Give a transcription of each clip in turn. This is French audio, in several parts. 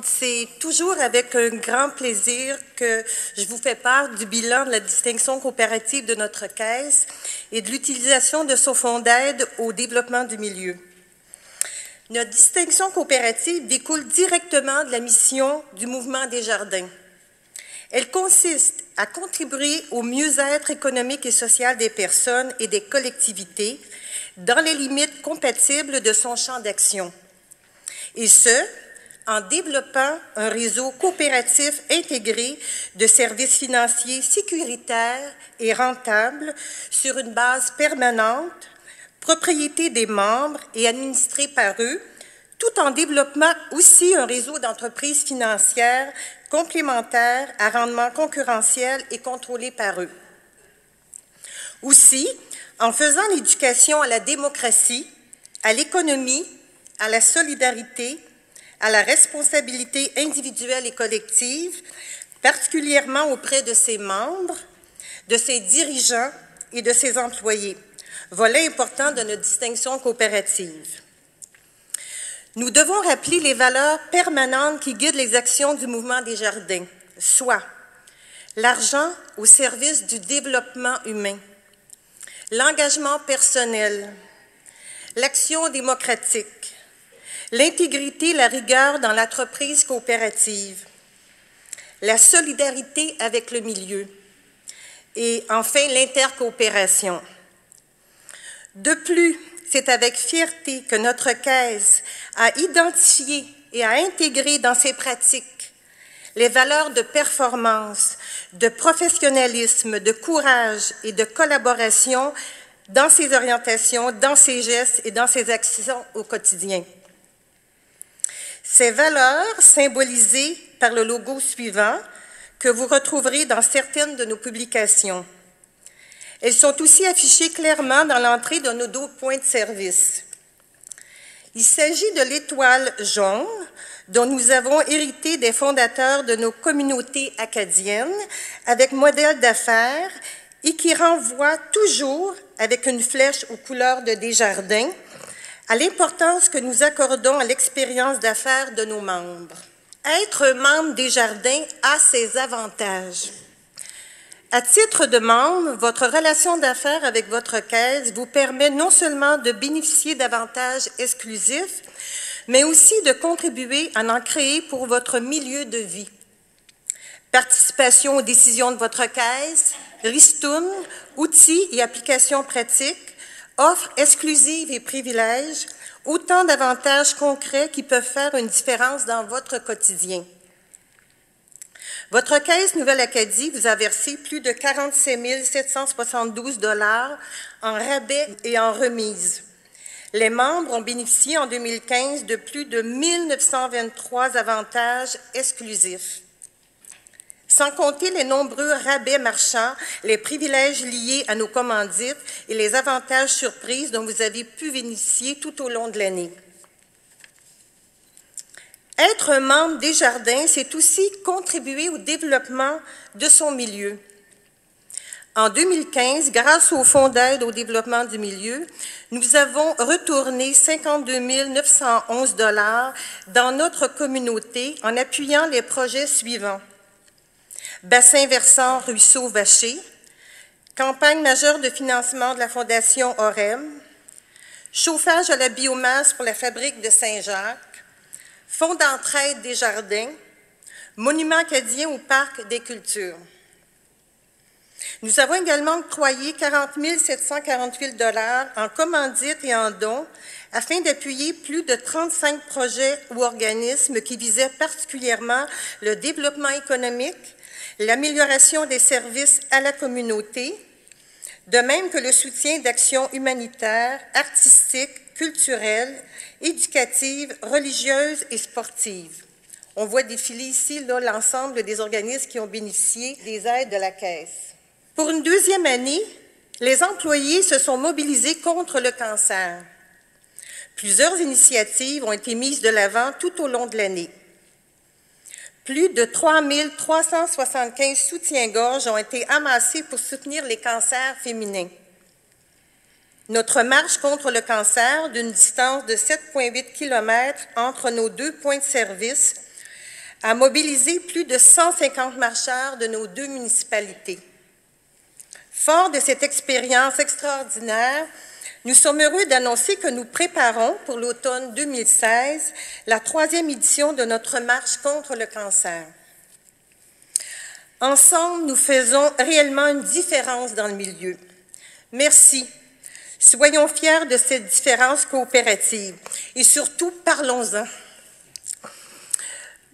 C'est toujours avec un grand plaisir que je vous fais part du bilan de la distinction coopérative de notre caisse et de l'utilisation de son fonds d'aide au développement du milieu. Notre distinction coopérative découle directement de la mission du Mouvement Desjardins. Elle consiste à contribuer au mieux-être économique et social des personnes et des collectivités dans les limites compatibles de son champ d'action. Et ce, en développant un réseau coopératif intégré de services financiers sécuritaires et rentables sur une base permanente, propriété des membres et administré par eux, tout en développant aussi un réseau d'entreprises financières complémentaires à rendement concurrentiel et contrôlé par eux. Aussi, en faisant l'éducation à la démocratie, à l'économie, à la solidarité, à la responsabilité individuelle et collective, particulièrement auprès de ses membres, de ses dirigeants et de ses employés, volet important de notre distinction coopérative. Nous devons rappeler les valeurs permanentes qui guident les actions du Mouvement Desjardins, soit l'argent au service du développement humain, l'engagement personnel, l'action démocratique, l'intégrité et la rigueur dans l'entreprise coopérative, la solidarité avec le milieu et enfin l'intercoopération. De plus, c'est avec fierté que notre caisse a identifié et a intégré dans ses pratiques les valeurs de performance, de professionnalisme, de courage et de collaboration dans ses orientations, dans ses gestes et dans ses actions au quotidien. Ces valeurs, symbolisées par le logo suivant, que vous retrouverez dans certaines de nos publications. Elles sont aussi affichées clairement dans l'entrée de nos 2 points de service. Il s'agit de l'étoile jaune, dont nous avons hérité des fondateurs de nos communautés acadiennes, avec modèle d'affaires, et qui renvoie toujours, avec une flèche aux couleurs de Desjardins, à l'importance que nous accordons à l'expérience d'affaires de nos membres. Être membre Desjardins a ses avantages. À titre de membre, votre relation d'affaires avec votre caisse vous permet non seulement de bénéficier d'avantages exclusifs, mais aussi de contribuer à en créer pour votre milieu de vie. Participation aux décisions de votre caisse, ristournes, outils et applications pratiques, offres exclusives et privilèges, autant d'avantages concrets qui peuvent faire une différence dans votre quotidien. Votre Caisse Nouvelle-Acadie vous a versé plus de 47 772 $ en rabais et en remise. Les membres ont bénéficié en 2015 de plus de 1 923 avantages exclusifs. Sans compter les nombreux rabais marchands, les privilèges liés à nos commandites et les avantages surprises dont vous avez pu bénéficier tout au long de l'année. Être un membre Desjardins, c'est aussi contribuer au développement de son milieu. En 2015, grâce au Fonds d'aide au développement du milieu, nous avons retourné 52 911 $ dans notre communauté en appuyant les projets suivants. Bassin versant ruisseau Vacher, campagne majeure de financement de la Fondation OREM, chauffage à la biomasse pour la fabrique de Saint-Jacques, fonds d'entraide Desjardins, monument acadien au Parc des cultures. Nous avons également octroyé 40 748 $ en commandite et en dons afin d'appuyer plus de 35 projets ou organismes qui visaient particulièrement le développement économique, l'amélioration des services à la communauté, de même que le soutien d'actions humanitaires, artistiques, culturelles, éducatives, religieuses et sportives. On voit défiler ici l'ensemble des organismes qui ont bénéficié des aides de la Caisse. Pour une 2e année, les employés se sont mobilisés contre le cancer. Plusieurs initiatives ont été mises de l'avant tout au long de l'année. Plus de 3 375 soutiens-gorge ont été amassés pour soutenir les cancers féminins. Notre marche contre le cancer, d'une distance de 7,8 km entre nos 2 points de service, a mobilisé plus de 150 marcheurs de nos 2 municipalités. Fort de cette expérience extraordinaire, nous sommes heureux d'annoncer que nous préparons pour l'automne 2016 la 3e édition de notre marche contre le cancer. Ensemble, nous faisons réellement une différence dans le milieu. Merci. Soyons fiers de cette différence coopérative et surtout, parlons-en.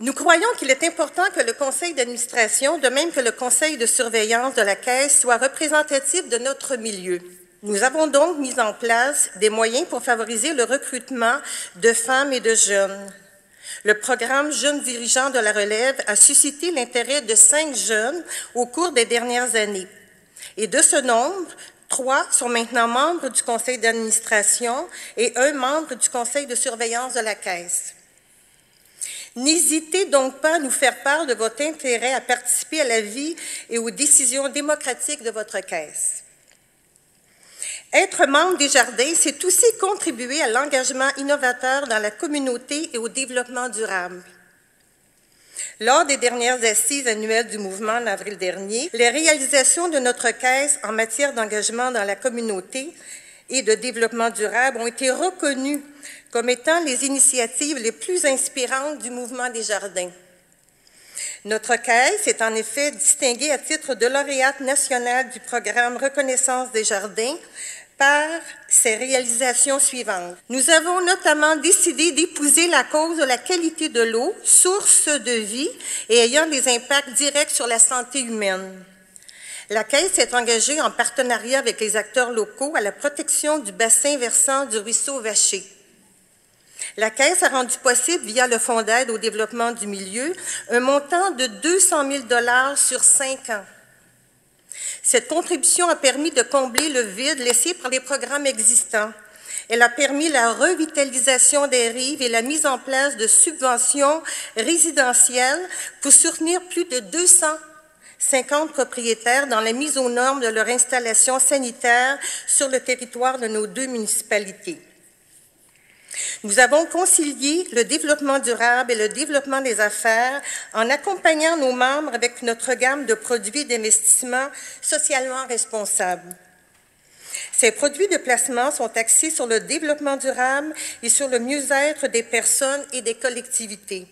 Nous croyons qu'il est important que le conseil d'administration, de même que le conseil de surveillance de la Caisse, soit représentatif de notre milieu. Nous avons donc mis en place des moyens pour favoriser le recrutement de femmes et de jeunes. Le programme Jeunes dirigeants de la relève a suscité l'intérêt de 5 jeunes au cours des dernières années. Et de ce nombre, 3 sont maintenant membres du conseil d'administration et 1 membre du conseil de surveillance de la Caisse. N'hésitez donc pas à nous faire part de votre intérêt à participer à la vie et aux décisions démocratiques de votre Caisse. Être membre des Jardins, c'est aussi contribuer à l'engagement innovateur dans la communauté et au développement durable. Lors des dernières assises annuelles du mouvement en avril dernier, les réalisations de notre Caisse en matière d'engagement dans la communauté et de développement durable ont été reconnues comme étant les initiatives les plus inspirantes du mouvement des Jardins. Notre Caisse est en effet distinguée à titre de lauréate nationale du programme Reconnaissance des Jardins par ses réalisations suivantes. Nous avons notamment décidé d'épouser la cause de la qualité de l'eau, source de vie et ayant des impacts directs sur la santé humaine. La Caisse s'est engagée en partenariat avec les acteurs locaux à la protection du bassin versant du ruisseau Vacher. La Caisse a rendu possible, via le Fonds d'aide au développement du milieu, un montant de 200 000 $ sur 5 ans. Cette contribution a permis de combler le vide laissé par les programmes existants. Elle a permis la revitalisation des rives et la mise en place de subventions résidentielles pour soutenir plus de 250 propriétaires dans la mise aux normes de leur installation sanitaire sur le territoire de nos 2 municipalités. Nous avons concilié le développement durable et le développement des affaires en accompagnant nos membres avec notre gamme de produits d'investissement socialement responsables. Ces produits de placement sont axés sur le développement durable et sur le mieux-être des personnes et des collectivités.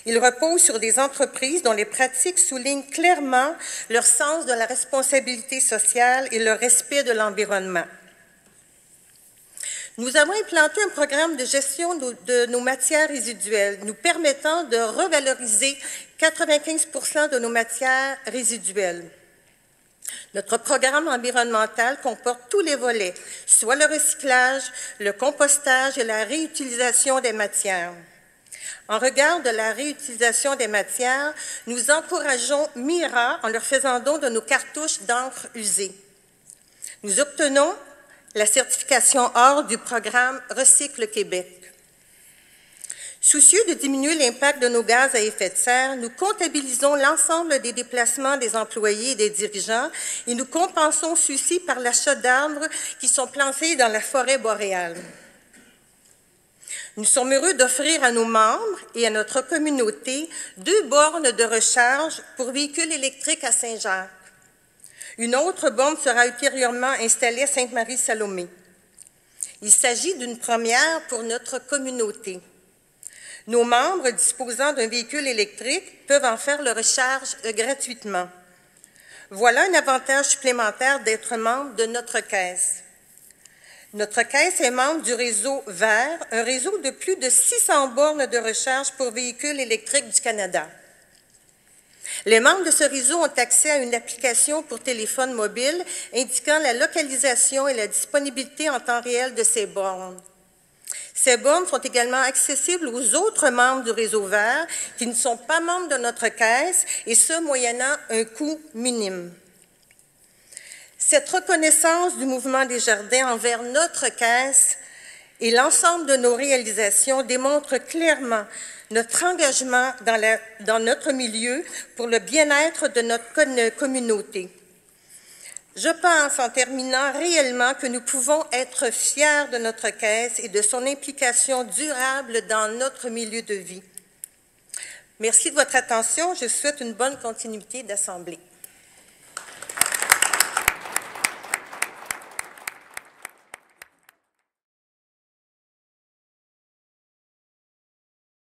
Ils reposent sur des entreprises dont les pratiques soulignent clairement leur sens de la responsabilité sociale et le respect de l'environnement. Nous avons implanté un programme de gestion de nos matières résiduelles, nous permettant de revaloriser 95 % de nos matières résiduelles. Notre programme environnemental comporte tous les volets, soit le recyclage, le compostage et la réutilisation des matières. En regard de la réutilisation des matières, nous encourageons Mira en leur faisant don de nos cartouches d'encre usée. Nous obtenons la certification or du programme Recycle Québec. Soucieux de diminuer l'impact de nos gaz à effet de serre, nous comptabilisons l'ensemble des déplacements des employés et des dirigeants et nous compensons ceux-ci par l'achat d'arbres qui sont plantés dans la forêt boréale. Nous sommes heureux d'offrir à nos membres et à notre communauté 2 bornes de recharge pour véhicules électriques à Saint-Jacques. Une autre borne sera ultérieurement installée à Sainte-Marie-Salomé. Il s'agit d'une première pour notre communauté. Nos membres disposant d'un véhicule électrique peuvent en faire le recharge gratuitement. Voilà un avantage supplémentaire d'être membre de notre Caisse. Notre Caisse est membre du réseau Vert, un réseau de plus de 600 bornes de recharge pour véhicules électriques du Canada. Les membres de ce réseau ont accès à une application pour téléphone mobile indiquant la localisation et la disponibilité en temps réel de ces bornes. Ces bornes sont également accessibles aux autres membres du réseau Vert qui ne sont pas membres de notre Caisse, et ce, moyennant un coût minime. Cette reconnaissance du mouvement des Jardins envers notre Caisse et l'ensemble de nos réalisations démontre clairement notre engagement dans notre milieu pour le bien-être de notre communauté. Je pense, en terminant, réellement que nous pouvons être fiers de notre Caisse et de son implication durable dans notre milieu de vie. Merci de votre attention. Je souhaite une bonne continuité d'Assemblée.